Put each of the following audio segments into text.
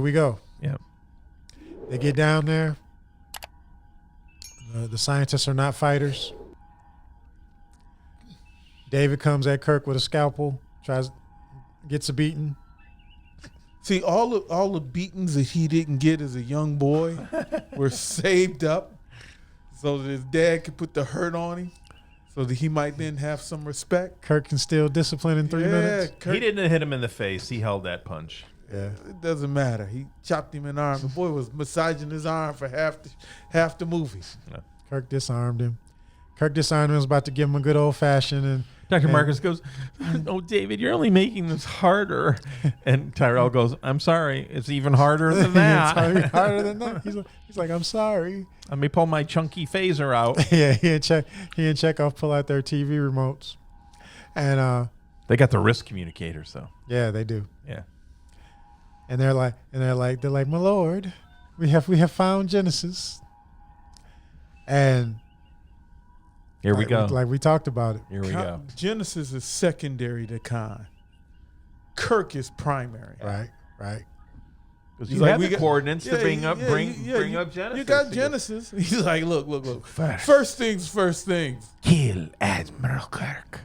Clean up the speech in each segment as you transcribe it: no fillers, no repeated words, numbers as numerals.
we go. Yeah. They get down there. The scientists are not fighters. David comes at Kirk with a scalpel, gets a beating. See, all the beatings that he didn't get as a young boy were saved up so that his dad could put the hurt on him so that he might then have some respect. Kirk can steal discipline in 3 minutes. Kirk, He didn't hit him in the face. He held that punch. Yeah. it doesn't matter. He chopped him in the arm. The boy was massaging his arm for half the movie. Kirk disarmed him. Was about to give him a good old fashioned, and Dr. Marcus goes, "Oh, David, you're only making this harder." And Tyrell goes, "I'm sorry. It's even harder than that. It's harder than that. He's like, I'm sorry. Let me pull my chunky phaser out." Yeah, he and Chekhov pull out their TV remotes, and They got the wrist communicators, though. yeah, they do. Yeah. And they're like, my lord, we have found Genesis, and Here we go. Like we talked about it. Here we go. Genesis is secondary to Khan. Kirk is primary. Right. Because He's you like, have we the got- coordinates to bring up Genesis. You got Genesis. He's like, look. First things first. Kill Admiral Kirk.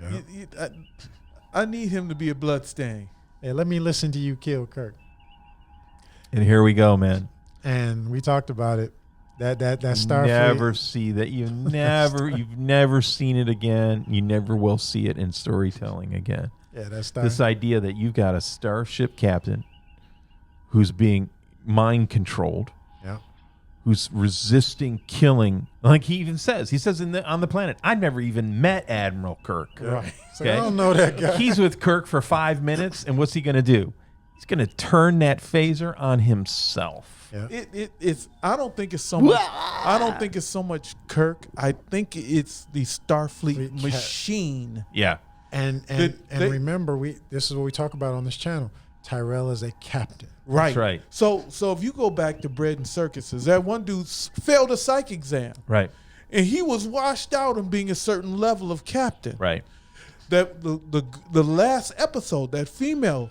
I need him to be a bloodstain. Hey, let me listen to you kill Kirk. And here we go, man. And we talked about it. That Starfleet. Never see that. You've never seen it again. You never will see it in storytelling again. Yeah, that's This idea that you've got a starship captain who's being mind controlled, Yeah. who's resisting killing. Like he says on the planet, I've never even met Admiral Kirk. Right. So I don't know that guy. He's with Kirk for 5 minutes, and what's he going to do? He's going to turn that phaser on himself. Yeah. It's. I don't think it's so much. I don't think it's so much Kirk. I think it's the Starfleet machine. Yeah. And remember, this is what we talk about on this channel. Tyrell is a captain. Right. That's right. So if you go back to Bread and Circuses, that one dude failed a psych exam, Right. and he was washed out on being a certain level of captain. Right. That the last episode, that female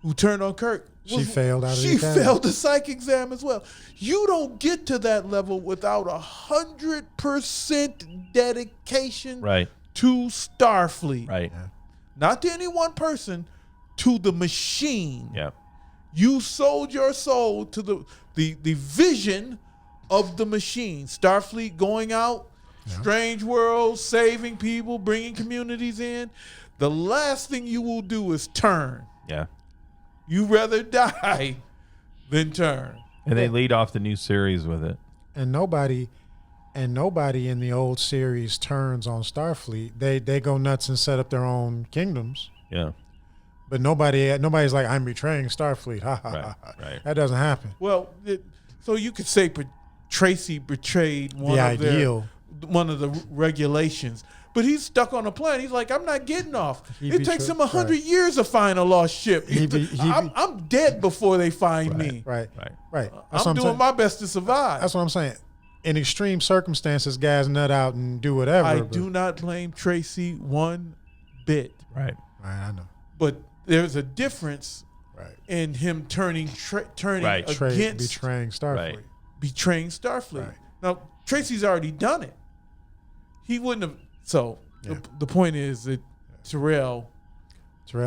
who turned on Kirk, She failed out of the She academy. failed the psych exam as well. You don't get to that level without 100% dedication Right. to Starfleet. Right. Not to any one person, to the machine. Yeah. You sold your soul to the vision of the machine. Starfleet going out, strange worlds, saving people, bringing communities in. The last thing you will do is turn. Yeah. You rather die than turn. And they lead off the new series with it. And nobody in the old series turns on Starfleet. They go nuts and set up their own kingdoms. Yeah. But nobody's like, I'm betraying Starfleet. Ha ha ha. Right. That doesn't happen. Well, so you could say Tracy betrayed one of the regulations, but he's stuck on a planet. He's like, I'm not getting off. It takes him 100 years to find a lost ship. I'm dead before they find me. Right. I'm I'm doing saying. my best to survive. That's what I'm saying. In extreme circumstances, guys nut out and do whatever. I do not blame Tracy one bit. Right. Right, I know. But there's a difference Right. in him turning Right. against Betraying Starfleet. Right. betraying Starfleet. Right. Now, Tracy's already done it. He wouldn't have. So the point is that Tyrell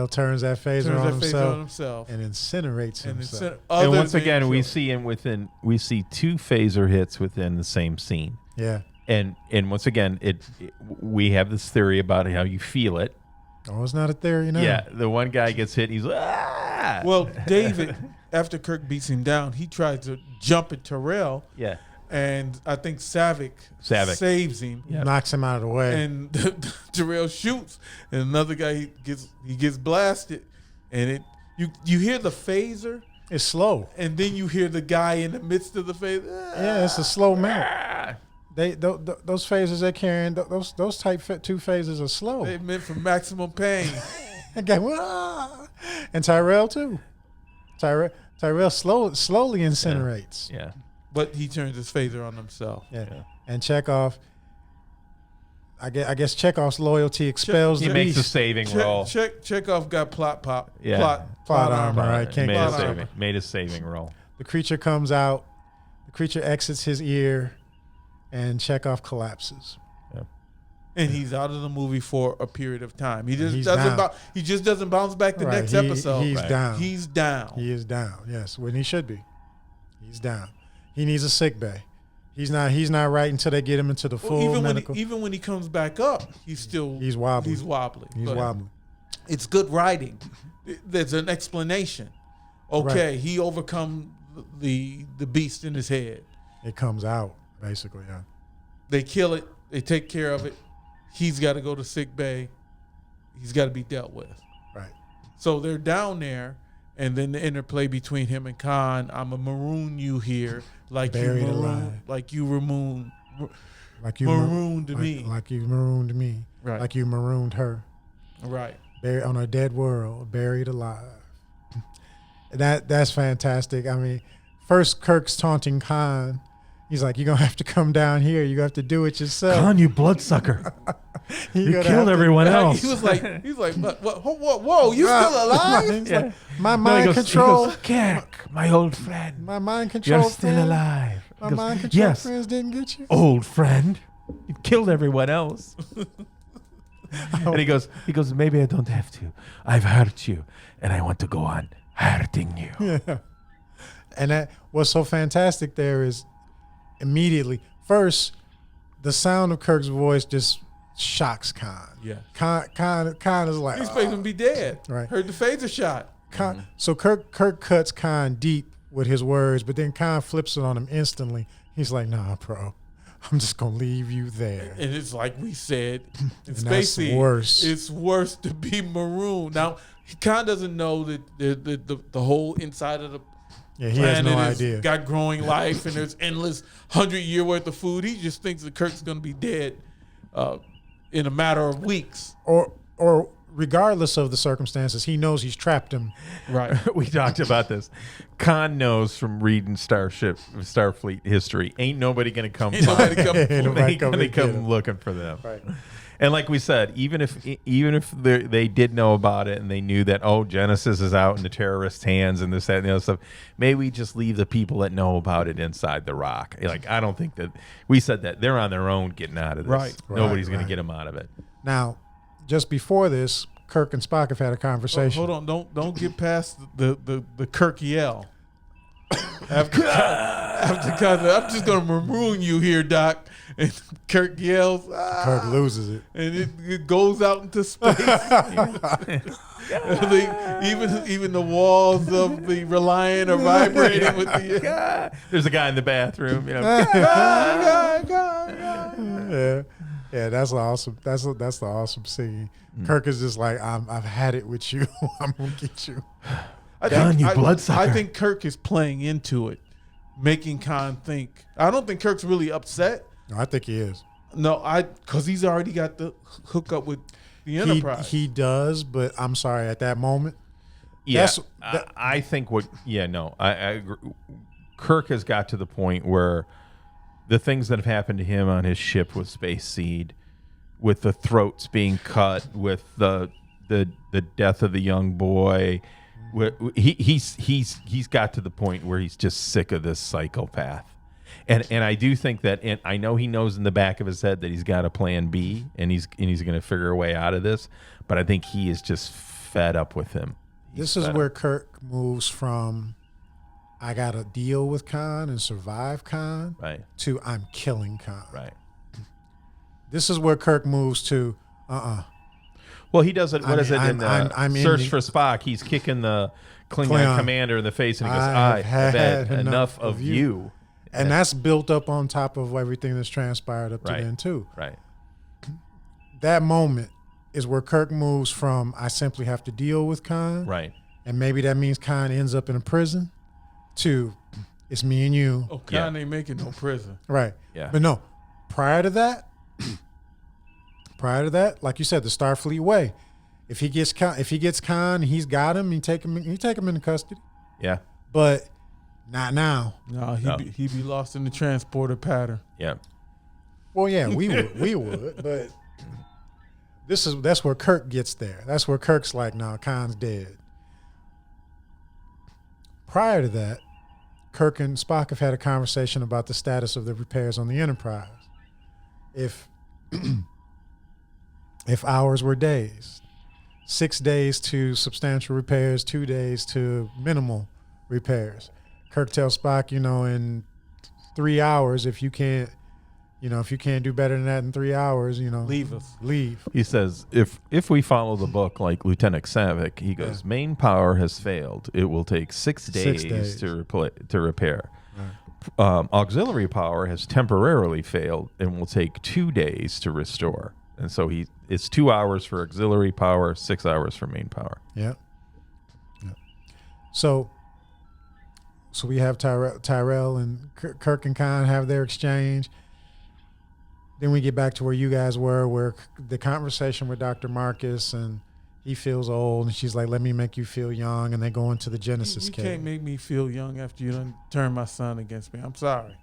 turns that phaser on himself and incinerates himself. And once again, we see two phaser hits within the same scene. Yeah. And once again, we have this theory about how you feel it. Oh, it's not a theory now. Yeah, the one guy gets hit, he's ah. Well, David, after Kirk beats him down, he tries to jump at Tyrell. Yeah. And I think Savick saves him. Yep. Knocks him out of the way. And Tyrell shoots, and another guy gets blasted, and you hear the phaser. It's slow. And then you hear the guy in the midst of the phaser. Yeah, it's a slow man. Those phasers they're carrying, those type 2 phasers are slow. They meant for maximum pain. And Tyrell too. Tyrell slowly incinerates. Yeah. But he turns his phaser on himself. Yeah. And Chekhov, I guess Chekhov's loyalty expels he the makes beast. a saving roll. Chekhov got plot armor. Right? Made a saving roll. The creature comes out. The creature exits his ear, and Chekhov collapses. And he's out of the movie for a period of time. He just He's doesn't. down. He just doesn't bounce back the Right. next episode. He's down. He's down. He is down. Yes, when he should be. He's down. He needs a sick bay. He's not right until they get him into the full medical. Even when he comes back up, he's wobbly. He's wobbly. It's good writing. There's an explanation. Okay, Right. he overcome the beast in his head. It comes out basically. Yeah. They kill it. They take care of it. He's got to go to sick bay. He's got to be dealt with. Right. So they're down there, and then the interplay between him and Khan. I'm a maroon you here, like Buried you alive. maroon, like you maroon, Like you marooned me. Like you marooned me. Right. Like you marooned her. Right. Buried on a dead world, buried alive. That's fantastic. I mean, first Kirk's taunting Khan. He's like, "You're gonna have to come down here. You have to do it yourself." Khan, you bloodsucker. You're You gonna killed have to- everyone else. He was like, whoa, you still alive? Yeah. My No, mind control. Kirk, my old friend. My mind control. You're still friend, alive. My He goes, mind control yes, friends didn't get you. old friend. You killed everyone else. And he goes, maybe I don't have to. I've hurt you, and I want to go on hurting you. Yeah. And that what's so fantastic there is immediately first the sound of Kirk's voice just shocks Khan. Yeah. Khan is like, He's supposed to be dead. Right. Heard the phaser shot. Khan, So Kirk cuts Khan deep with his words, but then Khan flips it on him instantly. He's like, "Nah, bro, I'm just gonna leave you there." And it's like we said, in And that's Spacey, worse. it's worse to be marooned. Now, he kind of doesn't know that the whole inside of the Yeah, he has planet no has idea. got growing life and there's endless 100-year worth of food. He just thinks that Kirk's going to be dead in a matter of weeks. Or regardless of the circumstances, he knows he's trapped him. Right. We talked about this. Khan knows from reading Starfleet history. Ain't nobody gonna come. Ain't nobody come. Ain't nobody Ain't come gonna to get come him. looking for them. Right. And like we said, even if they did know about it and they knew that, oh, Genesis is out in the terrorists' hands and this, that, and the other stuff, maybe we just leave the people that know about it inside the rock. Like, I don't think that we said that they're on their own getting out of this. Right. Nobody's going Right. to get them out of it. Now, just before this, Kirk and Spock have had a conversation. Hold on. Don't get past the Kirk yell. After I'm just going to maroon you here, Doc. And Kirk yells. "Ah," Kirk loses it. and it goes out into space. Even the walls of the Reliant are vibrating with the. There's a guy in the bathroom. You know, Yeah, that's awesome. That's the awesome scene. Kirk is just like, I've had it with you. I'm gonna get you. Khan, you bloodsucker. I think Kirk is playing into it, making Khan think. I don't think Kirk's really upset. No, I think he is. No, because he's already got the hookup with the Enterprise. He does, but I'm sorry. At that moment, Yeah, That's- I think what. Yeah, no, I agree. Kirk has got to the point where the things that have happened to him on his ship with Space Seed, with the throats being cut, with the death of the young boy, he's got to the point where he's just sick of this psychopath. And I do think that, and I know he knows in the back of his head that he's got a plan B, and he's going to figure a way out of this. But I think he is just fed up with him. this is where Kirk moves from I got to deal with Khan and survive Khan Right. to I'm killing Khan. Right. This is where Kirk moves to Well, he does it. What is it in the I'm in Search the- for Spock? He's kicking the Klingon Klingon. commander in the face, and he goes, I've "I've had had enough of you." and that's built up on top of everything that's transpired up to Right. then too. Right. That moment is where Kirk moves from I simply have to deal with Khan, Right. and maybe that means Khan ends up in a prison, to it's me and you. Oh, Khan ain't making no prison. Oh, Right. Yeah. But no, prior to that, like you said, the Starfleet way. If he gets Khan, he's got him. He take him into custody. Yeah. But not now. No, No. He'd be lost in the transporter pattern. Yeah. Well, yeah, we would, but that's where Kirk gets there. That's where Kirk's like, no, Khan's dead. Prior to that, Kirk and Spock have had a conversation about the status of the repairs on the Enterprise. If hours were days, 6 days to substantial repairs, 2 days to minimal repairs. Kirk tells Spock, in 3 hours, if you can't do better than that in 3 hours, leave. He says, if we follow the book like Lieutenant Savick, he goes, main power has failed. It will take 6 days, to repair. Right. Auxiliary power has temporarily failed and will take 2 days to restore. And so it's 2 hours for auxiliary power, 6 hours for main power. Yeah. So we have Tyrell and Kirk and Khan have their exchange. Then we get back to where you guys were, where the conversation with Dr. Marcus, and he feels old, and she's like, let me make you feel young, and they go into the Genesis cave. You can't make me feel young after you done turned my son against me. I'm sorry.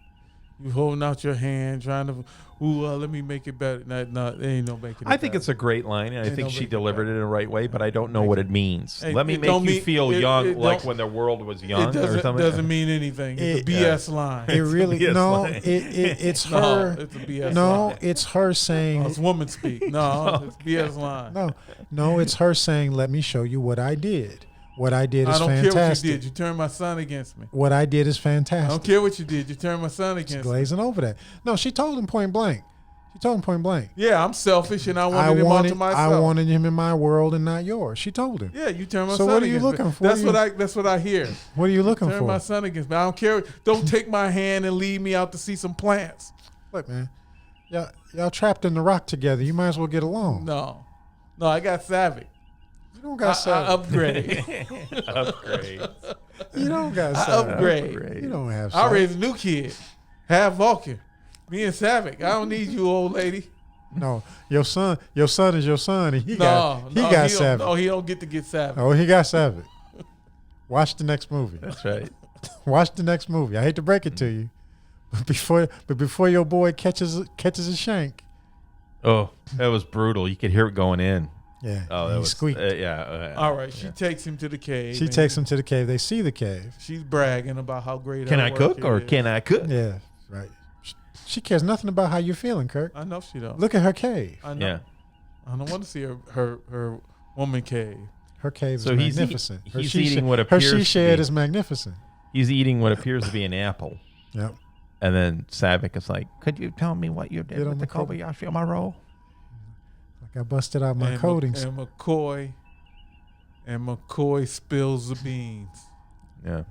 You holding out your hand, trying to, let me make it better. No, it ain't no making it I think better. it's a great line, and I think she delivered it in the right way, but I don't know Thank what you. it means. Hey, Let me it make don't you mean- feel it- young, it like don't- when the world was young It or something. doesn't mean anything. It's a BS line. It really Yes, no. line. It's No, her. it's a BS No, line. it's her saying. Oh, it's woman speak. No, it's BS line. No, it's her saying, let me show you what I did. What I did is I don't fantastic. care what you did. You turned my son against me. What I did is I fantastic. don't care what you did. You turned my son She's against me. glazing over that. No, she told him point blank. Yeah, I'm selfish and I I wanted him all to wanted myself. him in my world and not yours. She told him. Yeah, you turned my So son what are you against me. looking for? That's what I hear. What are you looking Turn for? my son against me. I don't care. Don't take my hand and lead me out to see some plants. Look, man, y'all trapped in the rock together. You might as well get along. No, I got savvy. You don't got I savvy. upgrade. Upgrade. You don't got I savvy. upgrade. You don't have I savvy. raised a new kid. Half Vulcan. Me and Savick. I don't need you, old lady. No, your son is your son, and he got don't- savvy. No, he don't get to get savvy. Oh, he got savvy. Watch the next movie. That's right. Watch the next movie. I hate to break it to you, but before your boy catches a shank, Oh, that was brutal. You could hear it going in. yeah, Oh, that he was squeaked. All right, she takes him to the cave. She and takes him to the cave. They see the cave. She's bragging about how great Can her I work cook or is. can I cook? Yeah, right. She cares nothing about how you're feeling, Kirk. I know she don't. Look at her cave. I know. Yeah. I don't want to see her woman cave. Her cave is So he's magnificent. Her he's she eating shed- what her appears she to shed be- is magnificent. He's eating what appears to be an apple. Yep. And then Savick is like, could you tell me what you did Did on with the the Kobe- Kobayashi on my roll? Like I busted out my and coatings. And McCoy spills the beans. Yeah.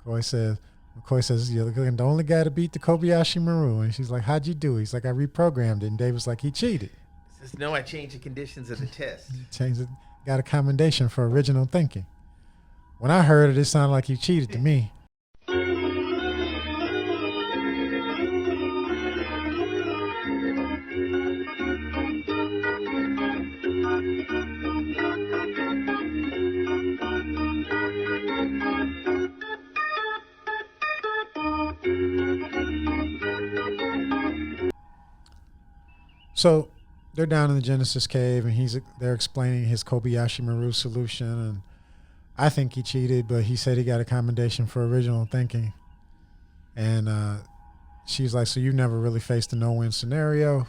McCoy says, you're the only guy to beat the Kobayashi Maru. And she's like, how'd you do? He's like, I reprogrammed it. And David's like, he cheated. Says, no, I changed the conditions of the test. Changed it. Got a commendation for original thinking. When I heard it, it sounded like he cheated to me. So they're down in the Genesis cave, and they're explaining his Kobayashi Maru solution, and I think he cheated, but he said he got a commendation for original thinking. And she's like, so you never really faced a no-win scenario?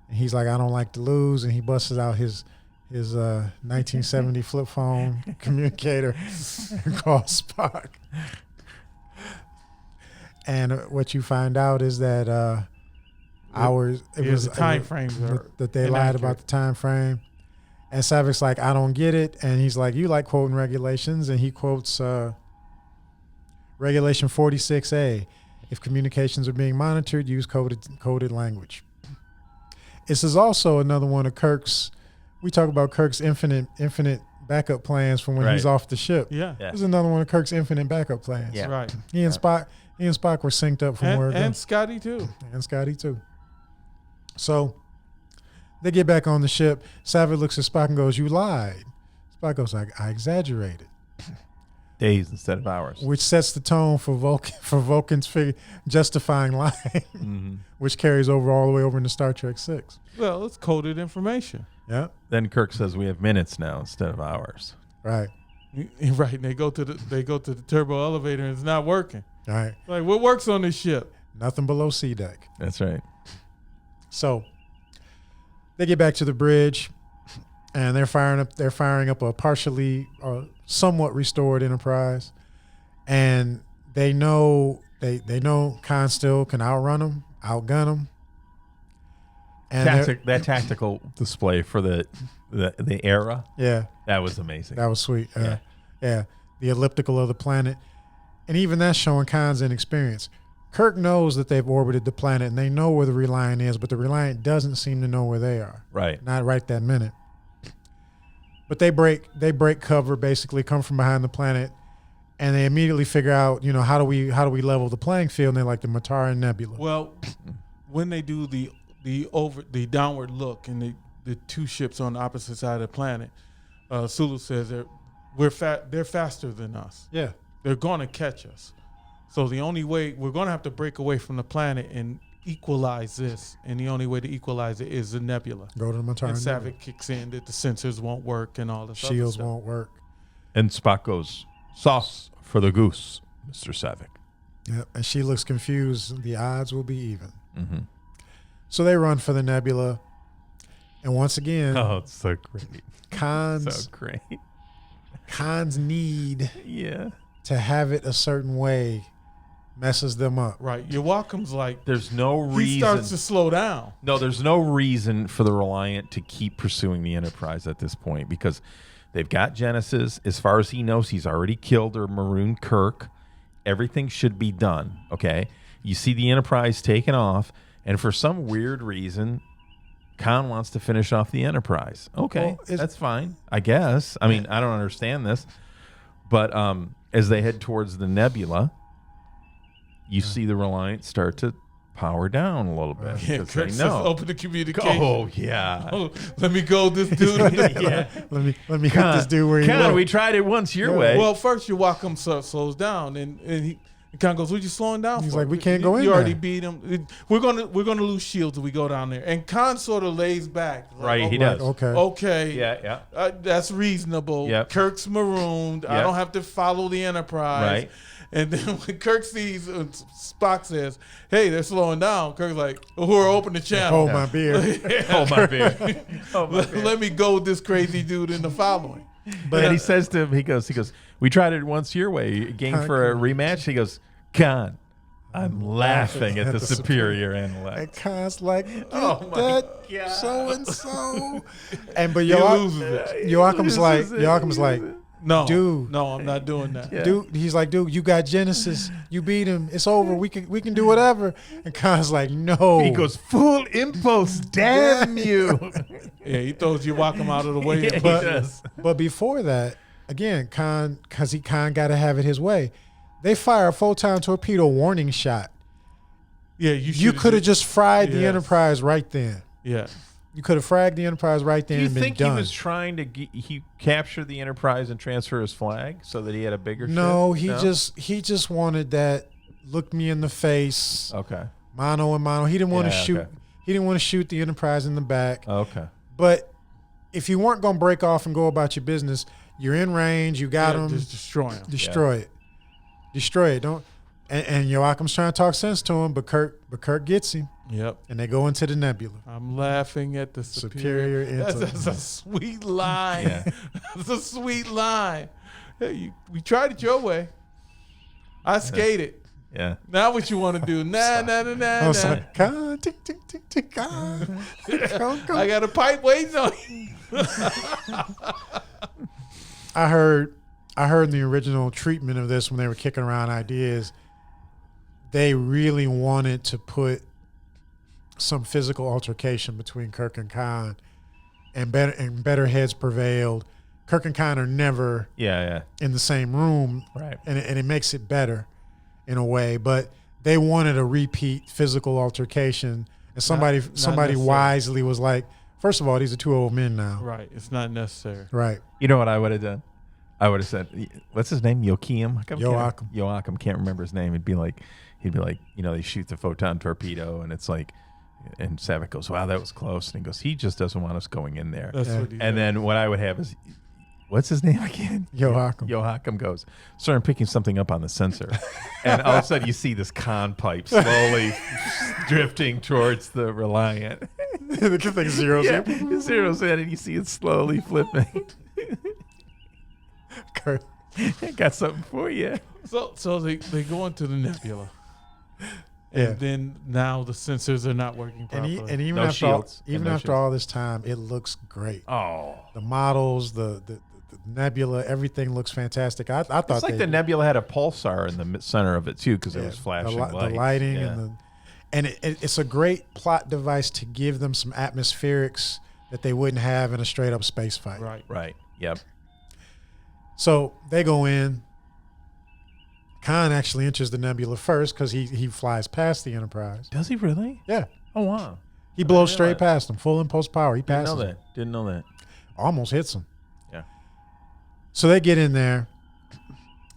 And he's like, I don't like to lose, and he busts out his 1970 flip phone communicator and calls Spock. And what you find out is that hours. It was the time frames that they lied about the time frame. And Savik's like, I don't get it. And he's like, you like quoting regulations. And he quotes Regulation 46A. If communications are being monitored, use coded language. This is also another one of Kirk's. We talk about Kirk's infinite backup plans from when he's off the ship. Yeah. This is another one of Kirk's infinite backup plans. Yeah. Right. He and Spock were synced up from where And Scotty too. And Scotty too. So they get back on the ship. Savick looks at Spock and goes, you lied. Spock goes, I exaggerated. Days instead of hours. Which sets the tone for Vulcan's justifying lying, Mm-hmm. which carries over all the way over into Star Trek 6. Well, it's coded information. Yeah. Then Kirk says we have minutes now instead of hours. Right. Right, and they go to the turbo elevator and it's not working. All right. Like, what works on this ship? Nothing below sea deck. That's right. So they get back to the bridge, and they're firing up a partially or somewhat restored Enterprise, and they know Khan still can outrun them, outgun them. And that tactical display for the era, that was amazing. That was sweet. Yeah, the elliptical of the planet, and even that's showing Khan's inexperience. Kirk knows that they've orbited the planet and they know where the Reliant is, but the Reliant doesn't seem to know where they are. Right. Not right that minute. But they break cover, basically come from behind the planet, and they immediately figure out, how do we level the playing field? And they're like the Mataran Nebula. Well, when they do the downward look and the two ships on the opposite side of the planet, Sulu says they're faster than us. Yeah. They're going to catch us. So the only way we're going to have to break away from the planet and equalize this, and the only way to equalize it is the nebula. Go to the Mataran And Nebula. Savick kicks in that the sensors won't work and all this Shields other stuff. won't work. And Spock goes, sauce for the goose, Mr. Savick. Yeah, and she looks confused. The odds will be even. Mm-hmm. So they run for the nebula, and once again, Oh, it's so great. Khan's So great. need Yeah. to have it a certain way messes them up. Right. Your Welcome's like, There's no reason. he starts to slow down. No, there's no reason for the Reliant to keep pursuing the Enterprise at this point because they've got Genesis. As far as he knows, he's already killed or marooned Kirk. Everything should be done, okay? You see the Enterprise taking off, and for some weird reason, Khan wants to finish off the Enterprise. Okay, Well, that's fine, I guess. I mean, I don't understand this. But as they head towards the nebula, you see the Reliant start to power down a little bit. Yeah, because Kirk they says, know. open the communication. Oh, yeah. Oh, let me go, this dude. Yeah. Let me hit this dude where he Khan, low. we tried it once your Yeah. way. Well, first your Welcome slows down, and he kind of goes, "What you slowing down He's for?" like, "We can't go in You already there." beat him. We're gonna lose shields if we go down there." And Khan sort of lays back. Like, Right, he "Okay, does. Okay. Yeah. that's reasonable. Yep. Kirk's marooned. I Yep. don't have to follow the Enterprise. Right. And then when Kirk sees, Spock says, "Hey, they're slowing down." Kirk's like, "Who open the channel?" Hold my beer. Hold my beer. Hold my beer. Let me go with this crazy dude in the following. But and he says to him, he goes, we tried it once your way. Game for a rematch. He goes, Khan, I'm laughing at the superior And intellect. Khan's like, Oh my that God. so and so. And but He loses it. Joachim's like, No, Dude. no, I'm not doing that. Yeah. dude, he's like, dude, you got Genesis. You beat him. It's over. We can do whatever. And Khan's like, no. He goes, full impulse, damn you. Yeah, he throws you Welcome out of the way. Yeah, he But- does. But before that, again, Khan got to have it his way. They fire a photon torpedo warning shot. Yeah, You could have just fried the Yes. Enterprise right then. Yeah. You could have fragged the Enterprise right Do then you and been think he done. was trying to he capture the Enterprise and transfer his flag so that he had a bigger No, ship? he just wanted that look me in the face, Okay. mano and mano. He didn't want to Yeah, shoot. okay. He didn't want to shoot the Enterprise in the back. Okay. But if you weren't going to break off and go about your business, you're in range. You got him. Just destroy him. Destroy it. Destroy it. Don't. And Joachim's trying to talk sense to him, but Kirk gets him, Yep. and they go into the nebula. I'm laughing at the Superior superior. That's intellect. a sweet line. Yeah. That's a sweet line. Hey, we tried it your way. I skated. Yeah. Now what you want to do? Nah. I was like, Khan, tick, tick, tick, tick, Khan. Go. I got a pipe waiting on you. I heard in the original treatment of this when they were kicking around ideas, they really wanted to put some physical altercation between Kirk and Khan, and better heads prevailed. Kirk and Khan are never Yeah. in the same room, Right. and it makes it better in a way. But they wanted a repeat physical altercation, and somebody Not necessary. wisely was like, first of all, these are two old men now, Right. It's not necessary. right? You know what I would have done? I would have said, what's his name? Joachim? Joachim. Can't remember his name. He'd be like, they shoot the photon torpedo, and it's like, and Savick goes, wow, that was close. And he goes, he just doesn't want us going in there. That's Yeah. what he And then what I would have is what's his name again? Joachim. Joachim goes, sir, I'm picking something up on the sensor. And all of a sudden you see this con pipe slowly drifting towards the Reliant. The thing zeroes Yeah, in. it zeroes in and you see it slowly flipping. Kirk. I got something for you. So they go into the nebula. Yeah. And then now the sensors are not working properly. And even No after shields. even And no after shields. all this time, it looks great. Oh. The models, the nebula, everything looks fantastic. I thought It's like the nebula had a pulsar in the center of it too, because it was flashing the lights. lighting Yeah. and it's a great plot device to give them some atmospherics that they wouldn't have in a straight up space fight. Right. Yep. So they go in. Khan actually enters the nebula first because he flies past the Enterprise. Does he really? Yeah, Oh wow. he blows didn't straight realize. past him, full impulse power. He Didn't passes know him. that. Didn't know that. Almost hits him. Yeah. So they get in there,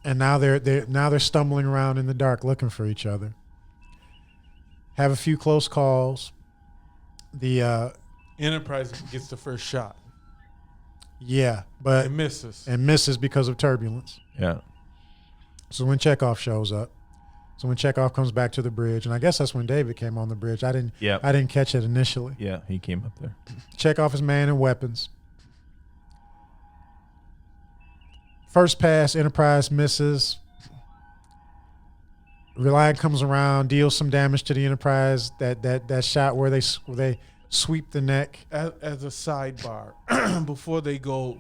and now they're stumbling around in the dark looking for each other. Have a few close calls. The Enterprise gets the first shot. yeah, but It misses. and misses because of turbulence. Yeah. So when Chekhov shows up, so when Chekhov comes back to the bridge, and I guess that's when David came on the bridge. I didn't catch it initially. Yeah. He came up there. Chekhov is man and weapons. First pass, Enterprise misses. Reliant comes around, deals some damage to the Enterprise. That shot where they sweep the neck. As a sidebar, before they go,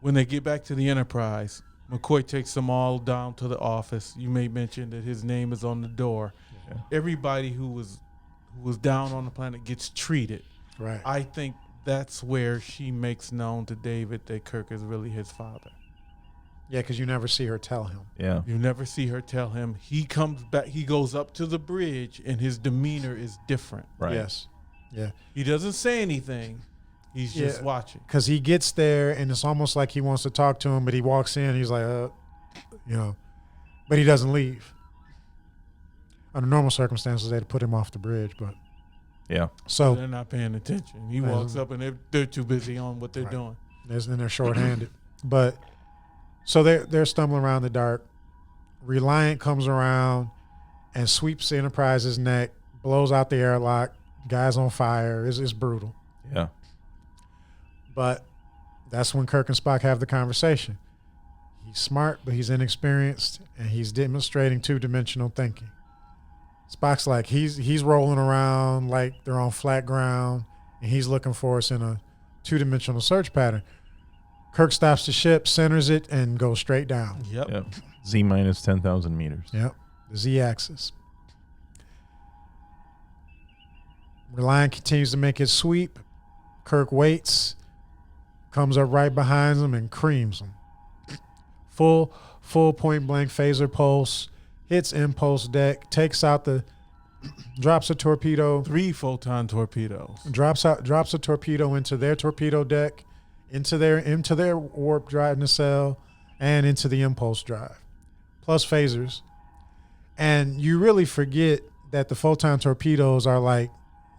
when they get back to the Enterprise, McCoy takes them all down to the office. You may mention that his name is on the door. Yeah. Everybody who was down on the planet gets treated. Right. I think that's where she makes known to David that Kirk is really his father. Yeah, because you never see her tell him. Yeah. You never see her tell him. He comes back. He goes up to the bridge, and his demeanor is different. Right. Yes. Yeah. He doesn't say anything. He's just watching. Because he gets there, and it's almost like he wants to talk to him, but he walks in. He's like, but he doesn't leave. Under normal circumstances, they'd put him off the bridge, but Yeah. so They're not paying attention. He walks up, and they're too busy on what they're Right. doing. then they're shorthanded. But so they're stumbling around the dark. Reliant comes around and sweeps the Enterprise's neck, blows out the airlock. Guy's on fire. It's brutal. Yeah. But that's when Kirk and Spock have the conversation. He's smart, but he's inexperienced, and he's demonstrating two-dimensional thinking. Spock's like, he's rolling around like they're on flat ground, and he's looking for us in a two-dimensional search pattern. Kirk stops the ship, centers it, and goes straight down. Yep. Yep. Z minus 10,000 meters. Yep, the Z-axis. Reliant continues to make his sweep. Kirk waits, comes up right behind him and creams him. Full point blank phaser pulse, hits impulse deck, drops a torpedo, 3 photon torpedoes. drops a torpedo into their torpedo deck, into their warp drive nacelle, and into the impulse drive, plus phasers. And you really forget that the photon torpedoes are like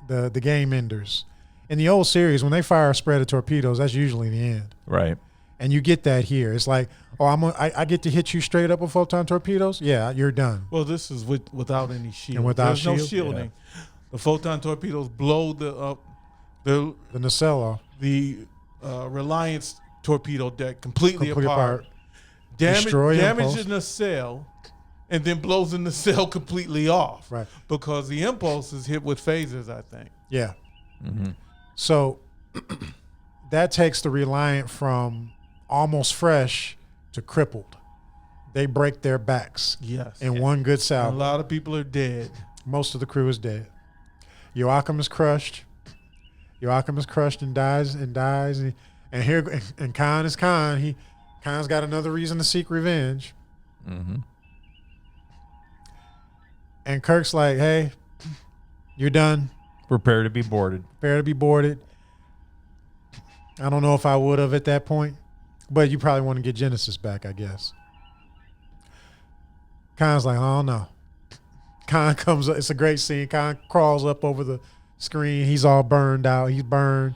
the game enders. In the old series, when they fire a spread of torpedoes, that's usually the end. Right. And you get that here. It's like, I get to hit you straight up with photon torpedoes? Yeah, you're done. Well, this is without any shield. And without There's no shield? shielding. The photon torpedoes blow the nacelle off. Reliance torpedo deck completely apart. Destroy Damage impulse. in the cell, and then blows in the cell completely off. Right. Because the impulse is hit with phasers, I think. Yeah. Mm-hmm. So that takes the Reliant from almost fresh to crippled. They break their backs Yes. in one good A salvo. lot of people are dead. Most of the crew is dead. Joachim is crushed. And dies. And Khan is Khan. Khan's got another reason to seek revenge. Mm-hmm. And Kirk's like, hey, you're done. Prepare to be boarded. Prepare to be boarded. I don't know if I would have at that point, but you probably want to get Genesis back, I guess. Khan's like, oh no. Khan comes up. It's a great scene. Khan crawls up over the screen. He's all burned out. He's burned,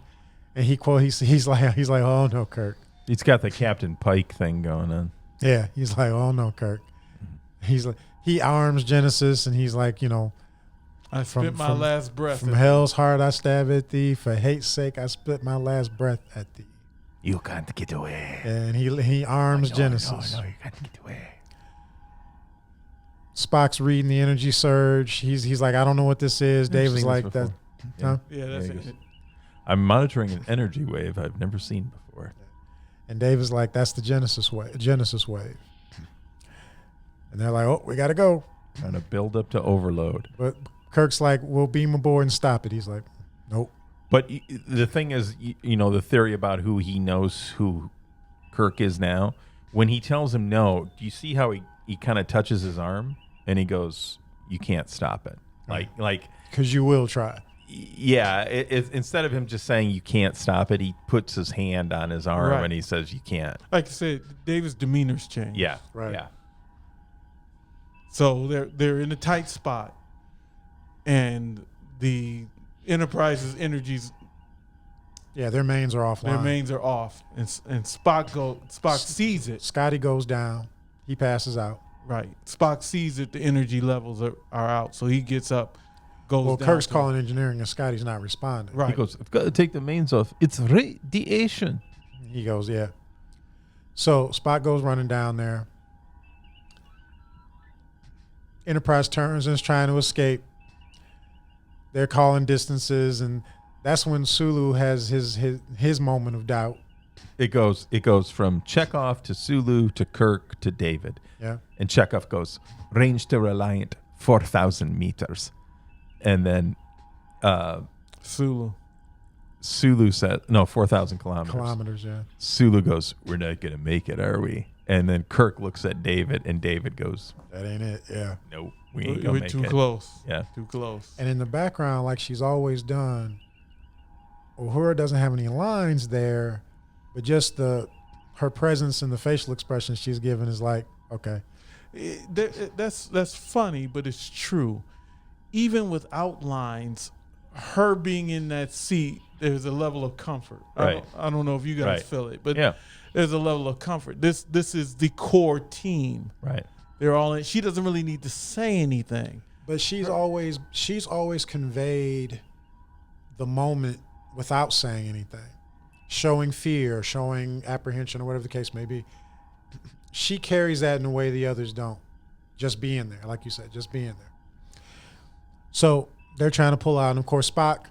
and he's like, oh no, Kirk. He's got the Captain Pike thing going on. Yeah, he's like, oh no, Kirk. He's like, he arms Genesis, and he's like, I spit my last breath. From hell's heart I stab at thee. For hate's sake I spit my last breath at thee. You can't get away. And he arms Genesis. No, you can't get away. Spock's reading the energy surge. He's like, I don't know what this is. Dave is like, that. Yeah, that's it. I'm monitoring an energy wave I've never seen before. And Dave is like, that's the Genesis wave. And they're like, oh, we got to go. Trying to build up to overload. But Kirk's like, we'll beam aboard and stop it. He's like, nope. But the thing is, the theory about who he knows who Kirk is now, when he tells him no, do you see how he kind of touches his arm and he goes, you can't stop it. Like, because you will try. Yeah. Instead of him just saying you can't stop it, he puts his hand on his arm and he says you can't. Like I said, David's demeanor's changed. Yeah. Right. Yeah. So they're in a tight spot, and the Enterprise's energies. Yeah, their mains are offline. Their mains are off, and Spock sees it. Scotty goes down. He passes out. Right. Spock sees that the energy levels are out, so he gets up, goes down. Well, Kirk's calling engineering, and Scotty's not responding. Right. He goes, I've got to take the mains off. It's radiation. He goes, yeah. So Spock goes running down there. Enterprise turns and is trying to escape. They're calling distances, and that's when Sulu has his moment of doubt. It goes from Chekhov to Sulu to Kirk to David. Yeah. And Chekhov goes, range to Reliant, 4,000 meters. And then Sulu said, no, 4,000 kilometers. Kilometers, yeah. Sulu goes, we're not going to make it, are we? And then Kirk looks at David, and David goes, that ain't it, yeah. Nope, we ain't going to make it. We're too close. Yeah. Too close. And in the background, like she's always done, Uhura doesn't have any lines there, but just her presence and the facial expression she's given is like, okay. That's funny, but it's true. Even without lines, her being in that seat, there's a level of comfort. Right. I don't know if you guys feel it, but yeah. There's a level of comfort. This is the core team. Right. They're all in. She doesn't really need to say anything. But she's always conveyed the moment without saying anything, showing fear, showing apprehension, or whatever the case may be. She carries that in a way the others don't. Just being there, like you said, just being there. So they're trying to pull out, and of course Spock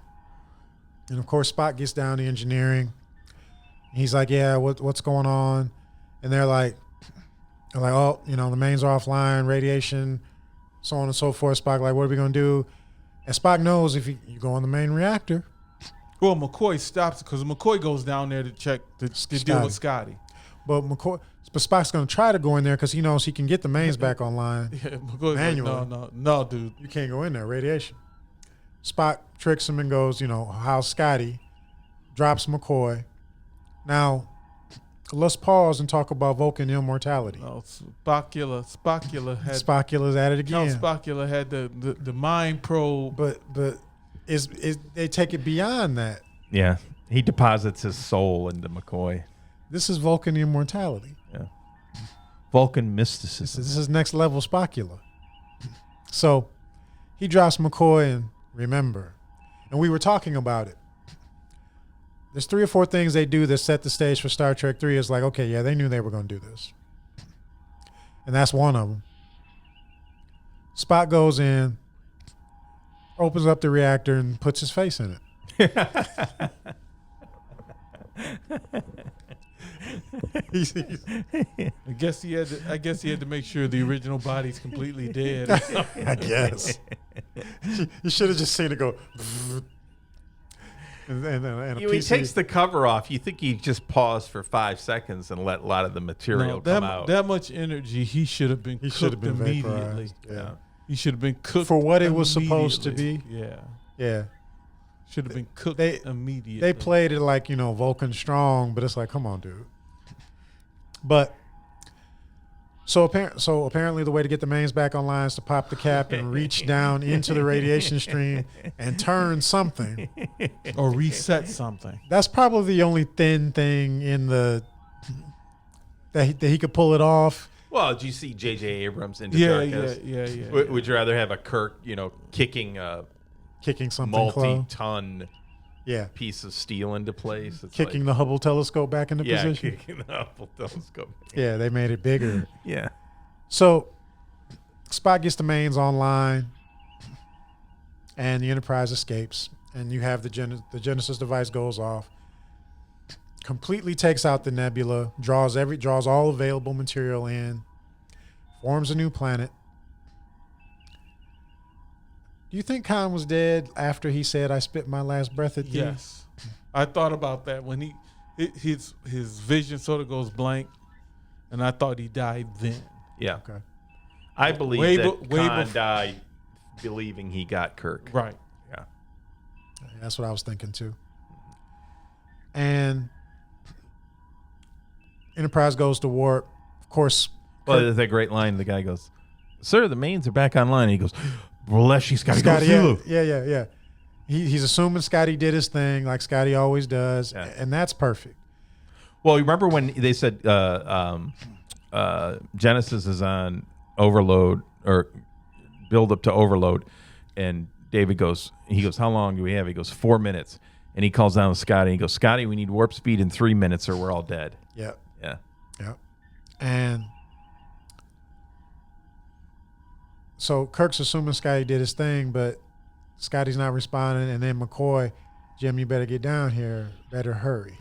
gets down to engineering. He's like, yeah, what's going on? And they're like, oh, the mains are offline, radiation, so on and so forth. Spock like, what are we going to do? And Spock knows if you go on the main reactor. Well, McCoy stops because McCoy goes down there to check to deal with Scotty. But Spock's going to try to go in there because he knows he can get the mains back online. Yeah, McCoy's manually. Like, no, dude. You can't go in there, radiation. Spock tricks him and goes, how's Scotty? Drops McCoy. Now, let's pause and talk about Vulcan immortality. No, Spocula's at it again. Count Spocula had the mind probe. But they take it beyond that. Yeah. He deposits his soul into McCoy. This is Vulcan immortality. Yeah. Vulcan mysticism. This is next level Spocula. So he drops McCoy and remember. And we were talking about it. There's 3 or 4 things they do that set the stage for Star Trek 3. It's like, okay, yeah, they knew they were going to do this. And that's one of them. Spock goes in, opens up the reactor, and puts his face in it. I guess he had to make sure the original body's completely dead. I guess. You should have just seen it go. He takes the cover off. You think he just paused for 5 seconds and let a lot of the material come out. That much energy, he should have been cooked immediately. Yeah. He should have been cooked for what it was supposed to be. Yeah. Should have been cooked immediately. They played it like, Vulcan strong, but it's like, come on, dude. But so apparently the way to get the mains back online is to pop the cap and reach down into the radiation stream and turn something or reset something. That's probably the only thin thing in the that he could pull it off. Well, did you see J.J. Abrams into Yeah. Would you rather have a Kirk, kicking something multi-ton yeah. piece of steel into place? It's kicking the Hubble telescope back into position. Kicking the Hubble telescope. Yeah, they made it bigger. Yeah. So Spock gets the mains online, and the Enterprise escapes, and you have the Genesis device goes off, completely takes out the nebula, draws all available material in, forms a new planet. Do you think Khan was dead after he said, "I spit my last breath at thee"? Yes, I thought about that when his vision sort of goes blank, and I thought he died then. Yeah. Okay. I believe that Khan died believing he got Kirk. Right. Yeah. That's what I was thinking too. And Enterprise goes to warp. Of course. Well, there's that great line. The guy goes, "Sir, the mains are back online." And he goes, "Scotty's got to go Zulu." Yeah. He's assuming Scotty did his thing like Scotty always does, and that's perfect. Well, you remember when they said Genesis is on overload or build up to overload, and David goes, "How long do we have?" He goes, 4 minutes. And he calls down to Scotty. He goes, "Scotty, we need warp speed in 3 minutes or we're all dead." Yep. Yeah. Yep. And so Kirk's assuming Scotty did his thing, but Scotty's not responding. And then McCoy, "Jim, you better get down here. Better hurry."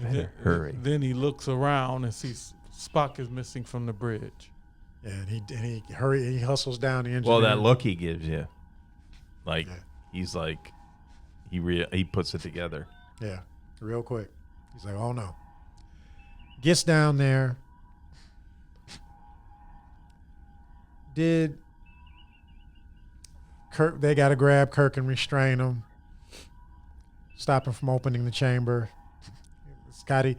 Hurry. Then he looks around and sees Spock is missing from the bridge. Yeah, and he hustles down the engineer. Well, that look he gives you, he's like, he puts it together. Yeah, real quick. He's like, "Oh no." Gets down there. Did Kirk? They got to grab Kirk and restrain him, stop him from opening the chamber. Scotty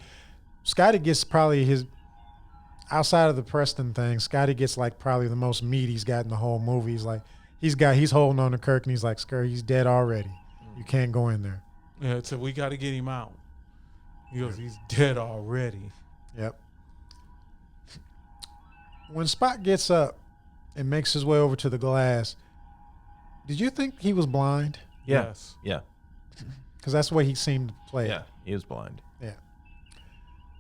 gets probably his. Outside of the Preston thing, Scotty gets like probably the most meat he's got in the whole movie. He's holding on to Kirk, and he's like, "Scurry, he's dead already. You can't go in there." Yeah, so we got to get him out. He goes, "He's dead already." Yep. When Spock gets up and makes his way over to the glass, did you think he was blind? Yeah. Yes. Yeah. Because that's the way he seemed to play. Yeah. He was blind. Yeah.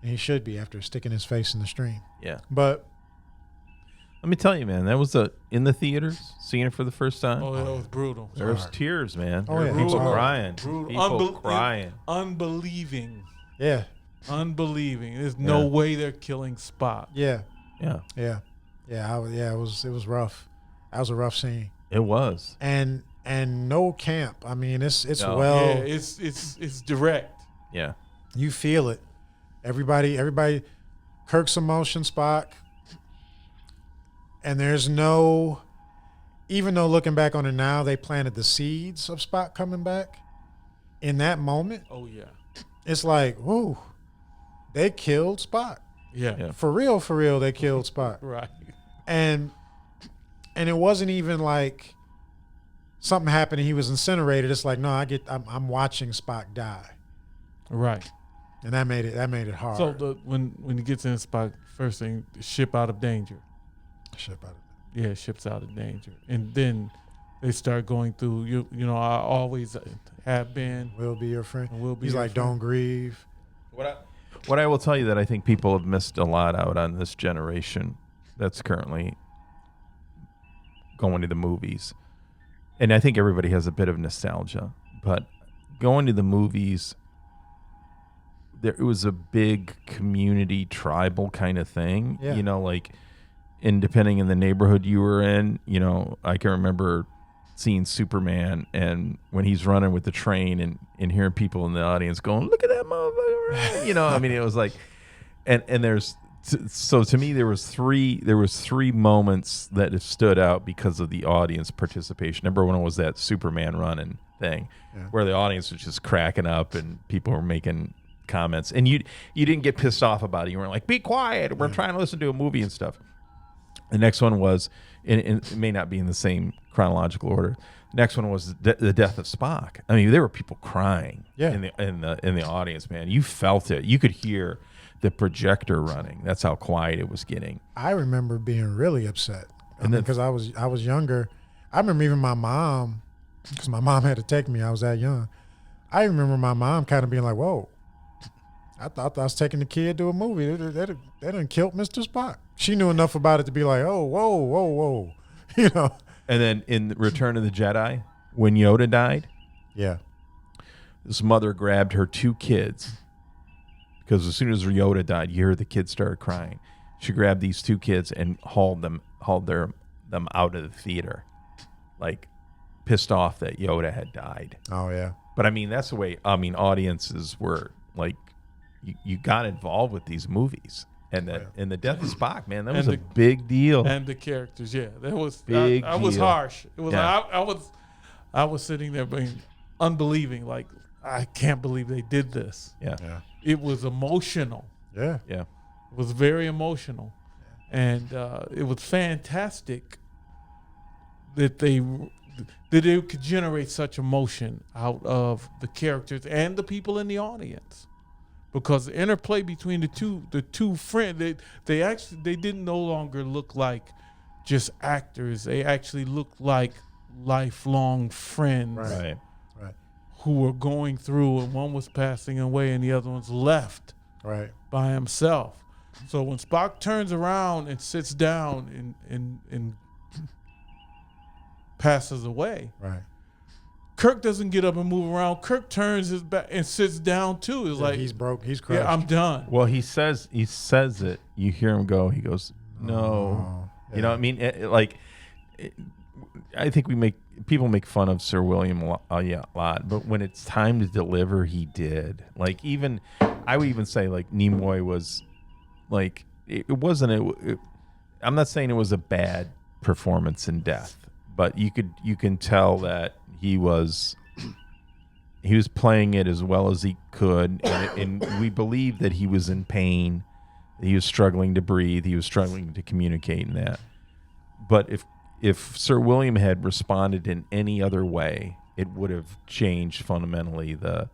And he should be after sticking his face in the stream. Yeah. But let me tell you, man, that was in the theaters, seeing it for the first time. Oh, that was brutal. There was tears, man. Oh, There were yeah. people Brutal. crying. Brutal. People crying. Unbelieving. yeah. Unbelieving. There's no way they're killing Spock. Yeah. Yeah. Yeah. Yeah. It was rough. That was a rough scene. It was. And no camp. I mean, it's No. well. Yeah, it's direct. Yeah. You feel it. Everybody, Kirk's emotion, Spock. And there's no, even though looking back on it now, they planted the seeds of Spock coming back. In that moment, Oh yeah. it's like, whoo, they killed Spock. Yeah. For real, they killed Spock. Right. And it wasn't even like something happened and he was incinerated. It's like, no, I'm watching Spock die. Right. And that made it hard. So when he gets in Spock, first thing, ship out of danger. Ship out of Yeah, ship's out of danger, and then they start going through. You know, I always have been. Will be your friend. Will be He's your like, friend. don't grieve. What I will tell you that I think people have missed a lot out on this generation that's currently going to the movies. And I think everybody has a bit of nostalgia, but going to the movies, it was a big community tribal kind of thing, Yeah. And depending in the neighborhood you were in, I can remember seeing Superman and when he's running with the train and hearing people in the audience going, "Look at that motherfucker!" I mean, it was like, and there's so to me there was three moments that have stood out because of the audience participation. Number one was that Superman running thing, where the audience was just cracking up and people were making comments, and you didn't get pissed off about it. You weren't like, "Be quiet, we're trying to listen to a movie" and stuff. The next one was, and it may not be in the same chronological order. The next one was the death of Spock. I mean, there were people crying in the audience, man. You felt it. You could hear the projector running. That's how quiet it was getting. I remember being really upset. Because I was younger. I remember even my mom, because my mom had to take me. I was that young. I remember my mom kind of being like, "Whoa, I thought I was taking the kid to a movie. They done killed Mr. Spock." She knew enough about it to be like, "Oh, whoa, whoa, whoa," you know. And then in Return of the Jedi, when Yoda died, yeah, this mother grabbed her 2 kids, because as soon as Yoda died, you heard the kids started crying. She grabbed these 2 kids and hauled them out of the theater, like pissed off that Yoda had died. Oh yeah. But I mean, that's the way. I mean, audiences were like, you got involved with these movies, and the death of Spock, man, that was a big deal. And the characters, yeah, that was big. I was harsh. It was. Yeah. I was sitting there being unbelieving, like I can't believe they did this. Yeah. It was emotional. Yeah. Yeah. It was very emotional, and it was fantastic that they could generate such emotion out of the characters and the people in the audience, because the interplay between the two friends, they didn't no longer look like just actors. They actually looked like lifelong friends, Right. who were going through, and one was passing away and the other one's left by himself. So when Spock turns around and sits down and passes away, Kirk doesn't get up and move around. Kirk turns his back and sits down too. It's like he's broke. He's crushed. Yeah, I'm done. Well, he says it. You hear him go. He goes, "No." Yeah. You know what I mean? I think people make fun of Sir William a lot, but when it's time to deliver, he did. Like, even I would even say, like, Nimoy was like, it wasn't I'm not saying it was a bad performance in Death, but you can tell that he was playing it as well as he could, and we believe that he was in pain, that he was struggling to breathe, he was struggling to communicate in that. But if Sir William had responded in any other way, it would have changed fundamentally the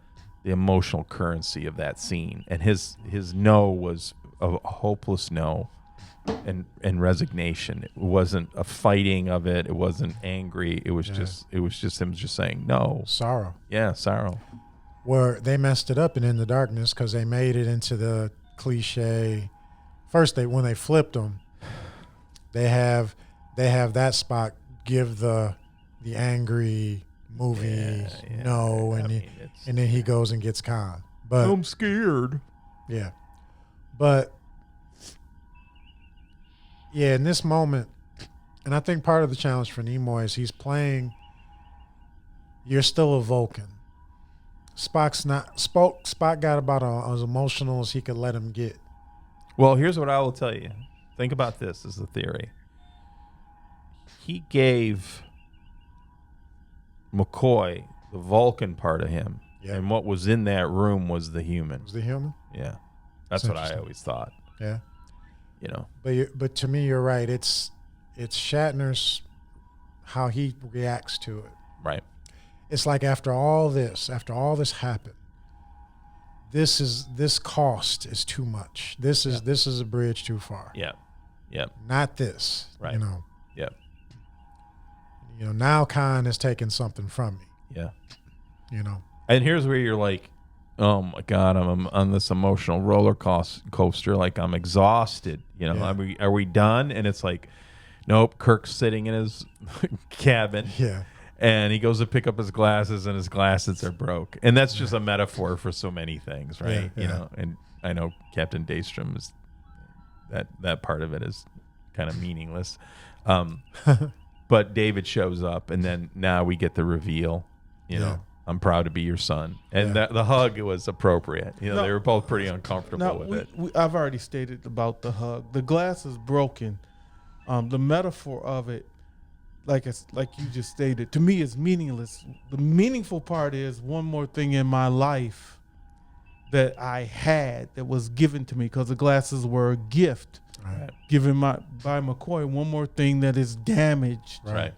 emotional currency of that scene. And his no was a hopeless no, and resignation. It wasn't a fighting of it. It wasn't angry. It was just him just saying no. Sorrow. Yeah, sorrow. Where they messed it up In the Darkness because they made it into the cliche. First, when they flipped them, they have that Spock give the angry movie no, and then he goes and gets Khan. But I'm scared. Yeah, but in this moment, and I think part of the challenge for Nimoy is he's playing. You're still a Vulcan. Spock got about as emotional as he could let him get. Well, here's what I will tell you. Think about this as a theory. He gave McCoy the Vulcan part of him, and what was in that room was the human. Was the human? Yeah, that's what I always thought. Yeah, you know. But to me, you're right. It's Shatner's how he reacts to it. Right. It's like after all this happened, this cost is too much. This is a bridge too far. Yeah. Yeah. Not this. Right. You know. Yeah. You know, now Khan has taken something from me. Yeah. You know. And here's where you're like, oh my God, I'm on this emotional roller coaster. Like, I'm exhausted. You know, are we done? And it's like, nope. Kirk's sitting in his cabin. Yeah. And he goes to pick up his glasses, and his glasses are broke. And that's just a metaphor for so many things, right? Yeah. You know, and I know Captain Daystrom is that part of it is kind of meaningless. But David shows up, and then now we get the reveal. You know, I'm proud to be your son, and the hug was appropriate. You know, they were both pretty uncomfortable with it. I've already stated about the hug. The glass is broken. The metaphor of it, like you just stated, to me is meaningless. The meaningful part is one more thing in my life that I had that was given to me, because the glasses were a gift given by McCoy. One more thing that is damaged. Right.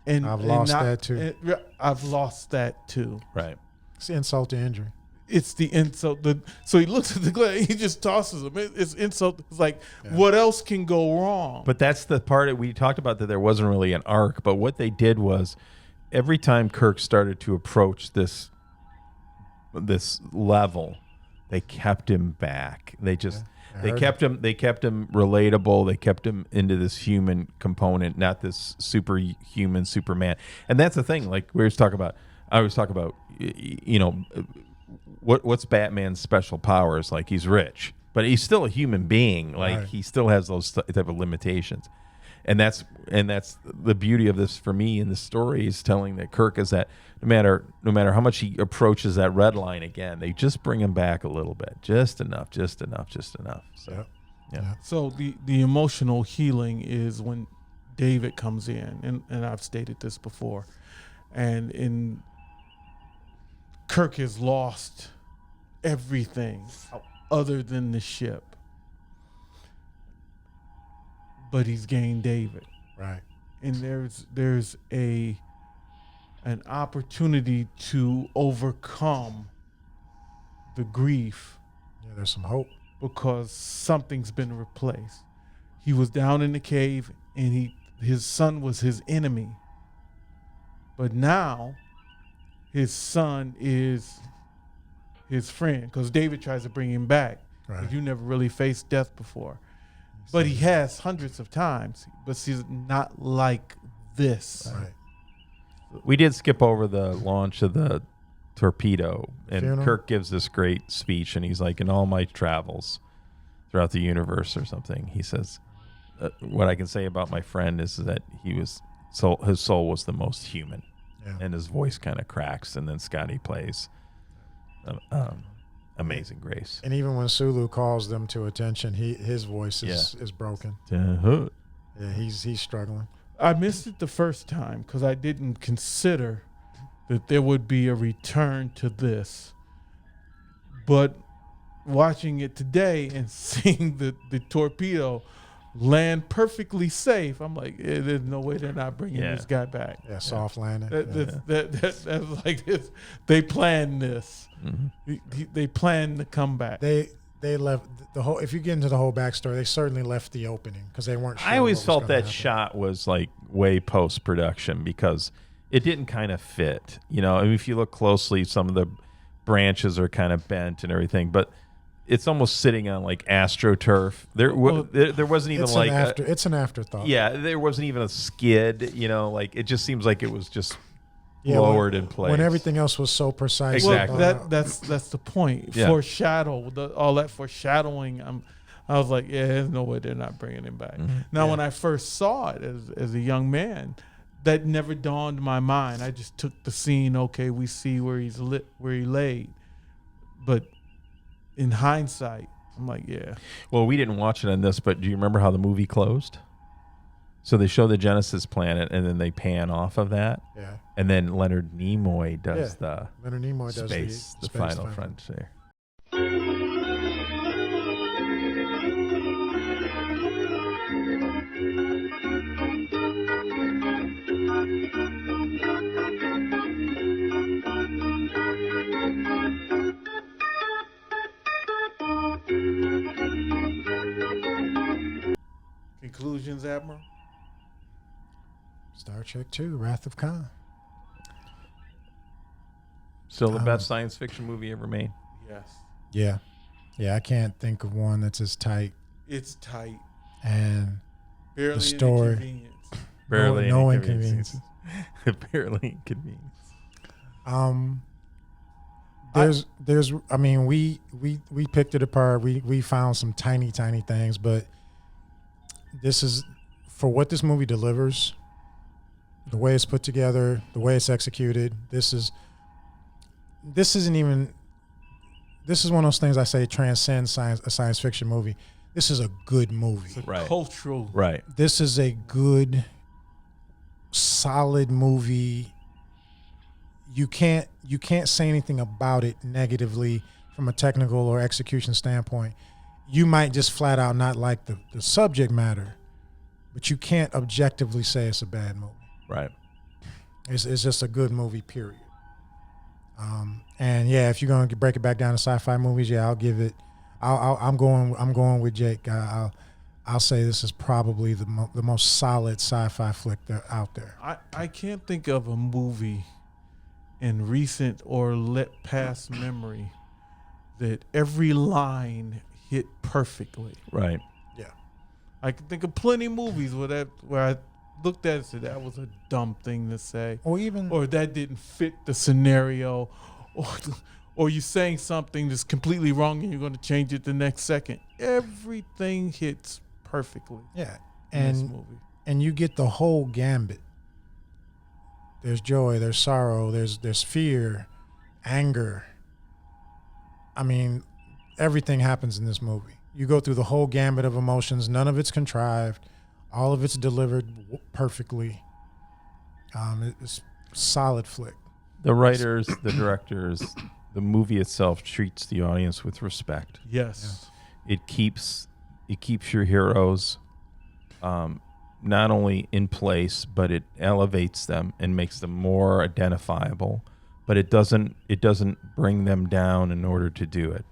And I've lost that too. I've lost that too. Right. It's insult to injury. it's the insult. So he looks at the glass. He just tosses him. It's insult. It's like, what else can go wrong? But that's the part that we talked about, that there wasn't really an arc. But what they did was, every time Kirk started to approach this level, they kept him back. They kept him relatable. They kept him into this human component, not this superhuman Superman. And that's the thing. Like I always talk about, what's Batman's special powers? Like, he's rich, but he's still a human being. Like, he still has those type of limitations. And that's the beauty of this for me in the story, is telling that Kirk is that no matter how much he approaches that red line again, they just bring him back a little bit, just enough. So, yeah. So the emotional healing is when David comes in, and I've stated this before, and Kirk has lost everything other than the ship, but he's gained David. Right. And there's an opportunity to overcome the grief. Yeah, there's some hope. Because something's been replaced. He was down in the cave, and his son was his enemy. But now his son is his friend, because David tries to bring him back. Right. You never really faced death before. But he has hundreds of times, but he's not like this. Right. We did skip over the launch of the torpedo, and funeral? Kirk gives this great speech, and he's like, in all my travels throughout the universe or something, he says, what I can say about my friend is that his soul was the most human. Yeah. And his voice kind of cracks, and then Scotty plays Amazing Grace. And even when Sulu calls them to attention, his voice is broken. Uh-huh. Yeah, he's struggling. I missed it the first time because I didn't consider that there would be a return to this. But watching it today and seeing the torpedo land perfectly safe, I'm like, there's no way they're not bringing this guy back. Yeah, soft landing. That's like this. They planned this. Mm-hmm. They planned to come back. They left the whole. If you get into the whole backstory, they certainly left the opening because they weren't sure. I always what was felt gonna that happen. shot was like way post production because it didn't kind of fit. You know, I mean, if you look closely, some of the branches are kind of bent and everything, but it's almost sitting on like AstroTurf. There wasn't even it's an afterthought. Yeah, there wasn't even a skid. You know, like it just seems like it was just lowered in place when everything else was so precise. Exactly. Well, that's the point. Yeah. All that foreshadowing. I was like, yeah, there's no way they're not bringing him back. Mm-hmm. Now, when I first saw it as a young man, that never dawned in my mind. I just took the scene. Okay, we see where he laid, but in hindsight, I'm like, yeah. Well, we didn't watch it on this, but do you remember how the movie closed? So they show the Genesis planet, and then they pan off of that. Yeah. And then Leonard Nimoy does Leonard Nimoy does space, the final frontier. Conclusions, Admiral? Star Trek II, Wrath of Khan. Still the best science fiction movie ever made. Yes. Yeah, I can't think of one that's as tight. It's tight. And barely the story. Inconvenience. Barely no any inconvenience. Barely inconvenience. I mean, we picked it apart. We found some tiny things, but this is for what this movie delivers, the way it's put together, the way it's executed. This is one of those things I say transcends a science fiction movie. This is a good movie. It's a cultural. Right. This is a good, solid movie. You can't say anything about it negatively from a technical or execution standpoint. You might just flat out not like the subject matter, but you can't objectively say it's a bad movie. Right. It's just a good movie, period. And yeah, if you're gonna break it back down to sci-fi movies, yeah, I'll give it. I'm going with Jake. I'll say this is probably the most solid sci-fi flick out there. I can't think of a movie in recent or past memory that every line hit perfectly. Right. Yeah. I can think of plenty of movies where I looked at it and said that was a dumb thing to say, or that didn't fit the scenario, or you saying something that's completely wrong and you're going to change it the next second. Everything hits perfectly. Yeah, in this movie. And you get the whole gambit. There's joy, there's sorrow, there's fear, anger. I mean, everything happens in this movie. You go through the whole gambit of emotions. None of it's contrived. All of it's delivered perfectly. It's a solid flick. The writers, the directors, the movie itself treats the audience with respect. Yes. Yeah. It keeps your heroes not only in place, but it elevates them and makes them more identifiable. But it doesn't bring them down in order to do it.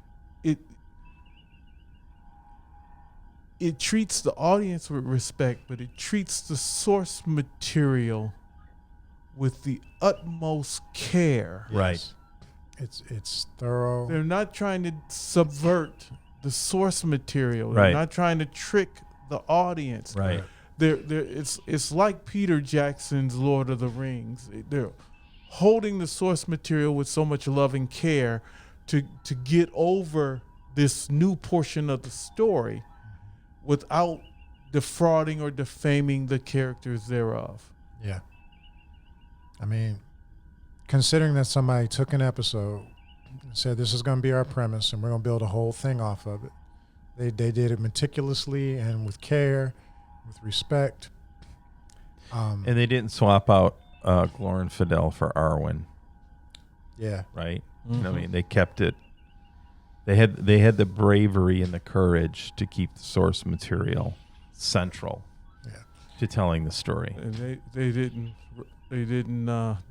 It treats the audience with respect, but it treats the source material with the utmost care. Right. It's thorough. They're not trying to subvert the source material. Right. They're not trying to trick the audience. Right. It's like Peter Jackson's Lord of the Rings. They're holding the source material with so much love and care to get over this new portion of the story without defrauding or defaming the characters thereof. Yeah. I mean, considering that somebody took an episode and said this is going to be our premise and we're going to build a whole thing off of it. They did it meticulously and with care, with respect. And they didn't swap out Glorin Fidel for Arwen. Yeah. Right? Mm-hmm. I mean, they kept it. They had the bravery and the courage to keep the source material central to telling the story. And they didn't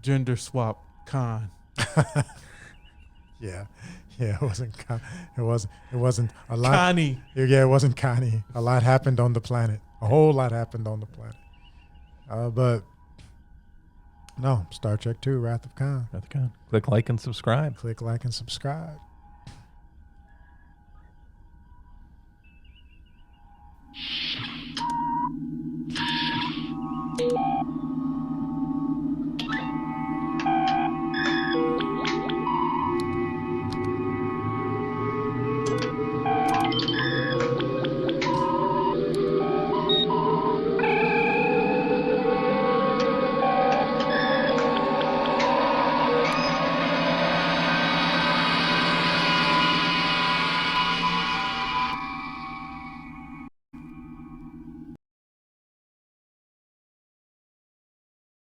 gender swap Khan. Yeah, it wasn't a lot. Connie. Yeah, it wasn't Connie. A lot happened on the planet. A whole lot happened on the planet. But no, Star Trek II, Wrath of Khan. Click like and subscribe. Click like and subscribe.